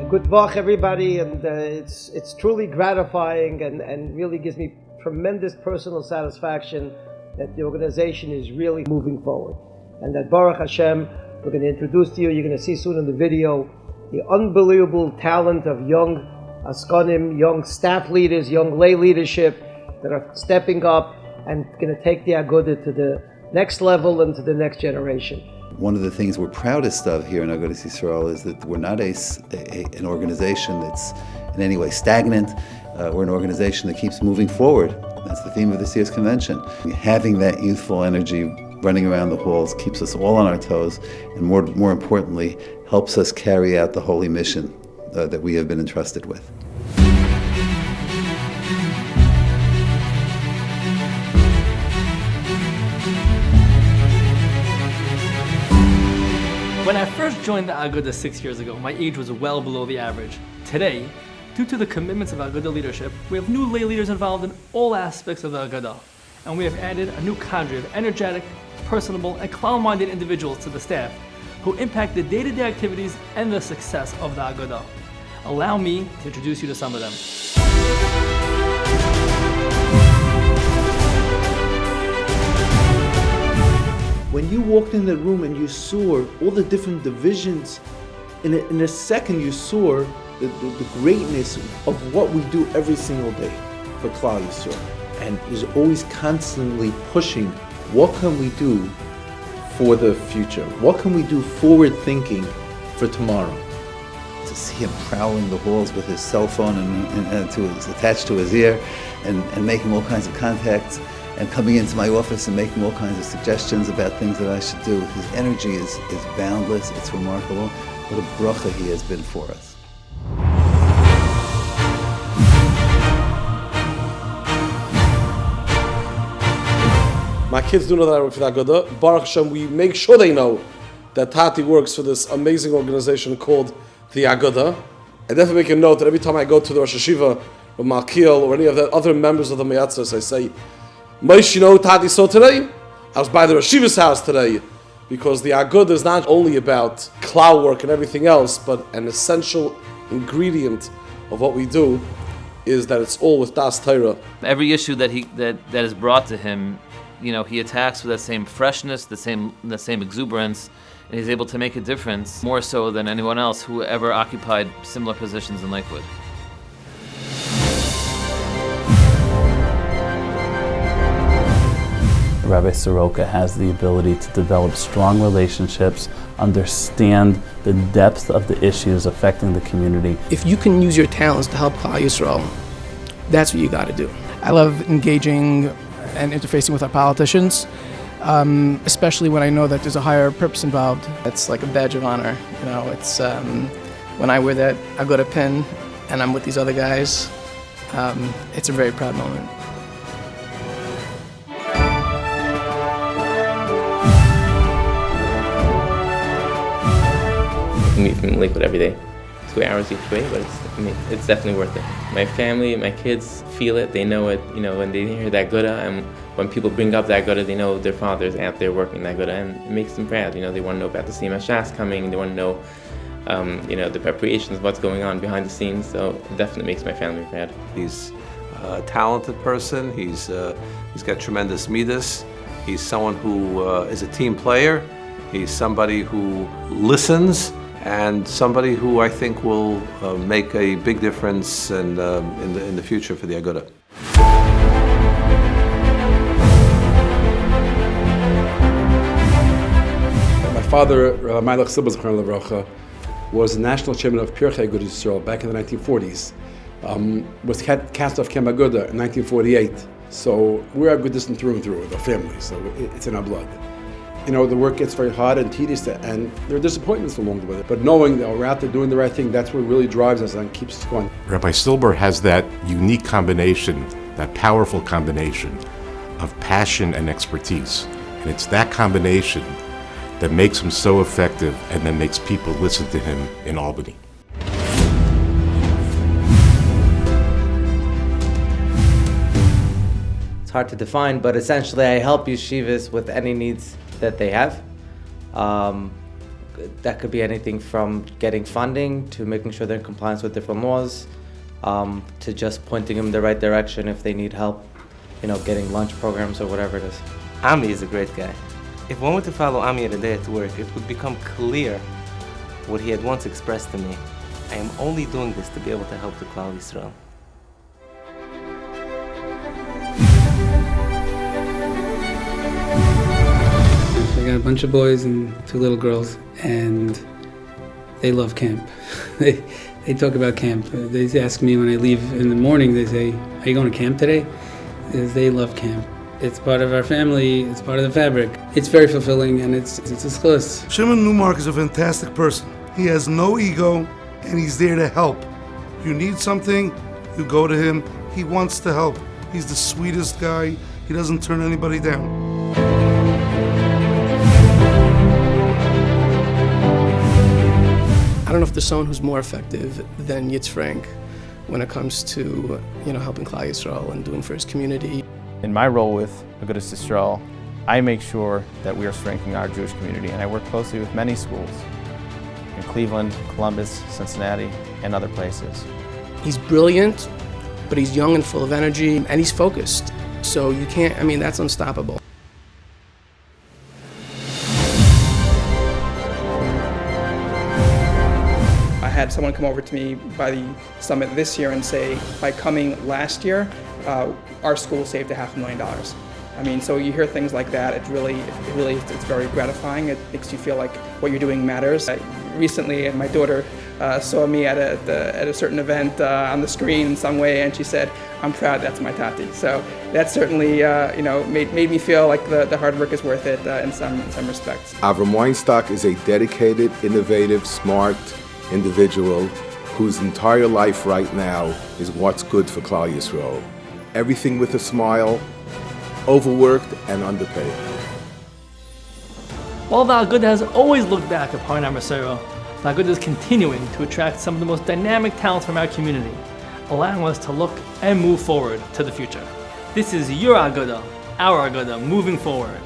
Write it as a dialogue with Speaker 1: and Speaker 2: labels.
Speaker 1: Good Vach, everybody, and it's truly gratifying and really gives me tremendous personal satisfaction that the organization is really moving forward. And that Baruch Hashem, we're going to introduce to you, you're going to see soon in the video, the unbelievable talent of young askanim, young staff leaders, young lay leadership that are stepping up and going to take the Agudah to the next level and to the next generation.
Speaker 2: One of the things we're proudest of here in Agudas Yisroel is that we're not an organization that's in any way stagnant. We're an organization that keeps moving forward. That's the theme of this year's convention. Having that youthful energy running around the halls keeps us all on our toes, and more importantly, helps us carry out the holy mission that we have been entrusted with.
Speaker 3: When I first joined the Agudah 6 years ago, my age was well below the average. Today, due to the commitments of Agudah leadership, we have new lay leaders involved in all aspects of the Agudah, and we have added a new cadre of energetic, personable, and Klal-minded individuals to the staff who impact the day-to-day activities and the success of the Agudah. Allow me to introduce you to some of them.
Speaker 4: When you walked in the room and you saw all the different divisions, in a second you saw the greatness of what we do every single day for Klal Yisroel. And is always constantly pushing, what can we do for the future? What can we do forward thinking for tomorrow?
Speaker 2: To see him prowling the halls with his cell phone and attached to his ear and making all kinds of contacts, and coming into my office and making all kinds of suggestions about things that I should do. His energy is boundless, it's remarkable. What a bracha he has been for us.
Speaker 5: My kids do know that I work for the Agudah. Baruch Hashem, we make sure they know that Tati works for this amazing organization called the Agudah. I definitely make a note that every time I go to the Rosh Hashiva or Malkiel or any of the other members of the Meyatzos, I say, Moshe, you know what Tati saw today? I was by the Rosh Hashiva's house today, because the Agudah is not only about klal work and everything else, but an essential ingredient of what we do is that it's all with Das Torah.
Speaker 6: Every issue that is brought to him, he attacks with that same freshness, the same exuberance, and he's able to make a difference more so than anyone else who ever occupied similar positions in Lakewood.
Speaker 7: Rabbi Soroka has the ability to develop strong relationships, understand the depth of the issues affecting the community.
Speaker 8: If you can use your talents to help Klal Yisroel, that's what you got to do. I love engaging and interfacing with our politicians, especially when I know that there's a higher purpose involved. It's like a badge of honor. It's when I wear that Agudah pin and I'm with these other guys, it's a very proud moment.
Speaker 9: I meet from Lakewood every day, 2 hours each way, but it's definitely worth it. My family, my kids feel it, they know it, when they hear that Agudah, and when people bring up that Agudah, they know their father's out there working that Agudah, and it makes them proud. They want to know about the immerse Shas coming, they want to know, the preparations, what's going on behind the scenes, so it definitely makes my family proud.
Speaker 10: He's a talented person, he's got tremendous midas, he's someone who is a team player, he's somebody who listens, and somebody who I think will make a big difference in the future for the Agudah.
Speaker 5: My father, Rabbi Yaakov Perlow, was the national chairman of Pirchei Agudas Yisroel back in the 1940s. Was cast off Kem Agudah in 1948. So we're Agudistan through and through, the family, so it's in our blood. The work gets very hard and tedious, and there are disappointments along the way. But knowing that we're out there doing the right thing, that's what really drives us and keeps us going.
Speaker 11: Rabbi Stilber has that unique combination, that powerful combination of passion and expertise. And it's that combination that makes him so effective and that makes people listen to him in Albany.
Speaker 12: It's hard to define, but essentially I help yeshivas with any needs that they have. that could be anything from getting funding to making sure they're in compliance with different laws, to just pointing them in the right direction if they need help, getting lunch programs or whatever it is.
Speaker 13: Ami is a great guy. If one were to follow Ami at a day at work, it would become clear what he had once expressed to me. I am only doing this to be able to help the Klal Yisroel.
Speaker 14: I got a bunch of boys and 2 little girls, and they love camp. They talk about camp. They ask me when I leave in the morning, they say, "Are you going to camp today?" Because they love camp. It's part of our family, it's part of the fabric. It's very fulfilling, and it's a schus.
Speaker 15: Shimon Newmark is a fantastic person. He has no ego, and he's there to help. You need something, you go to him. He wants to help. He's the sweetest guy. He doesn't turn anybody down.
Speaker 8: I don't know if there's someone who's more effective than Yitz Frank when it comes to, helping Klal Yisroel and doing for his community.
Speaker 16: In my role with Agudas Yisroel, I make sure that we are strengthening our Jewish community, and I work closely with many schools in Cleveland, Columbus, Cincinnati, and other places.
Speaker 8: He's brilliant, but he's young and full of energy, and he's focused. So that's unstoppable.
Speaker 17: I had someone come over to me by the summit this year and say, by coming last year, our school saved $500,000. So you hear things like that, it's very gratifying. It makes you feel like what you're doing matters. Recently, my daughter saw me at a certain event on the screen in some way, and she said, "I'm proud that's my tati." So that certainly, made me feel like the hard work is worth it in some respects.
Speaker 18: Avram Weinstock is a dedicated, innovative, smart individual whose entire life right now is what's good for Klal Yisroel. Everything with a smile, overworked and underpaid.
Speaker 3: While the Agudah has always looked back upon our Moshe, the Agudah is continuing to attract some of the most dynamic talents from our community, allowing us to look and move forward to the future. This is your Agudah, our Agudah, moving forward.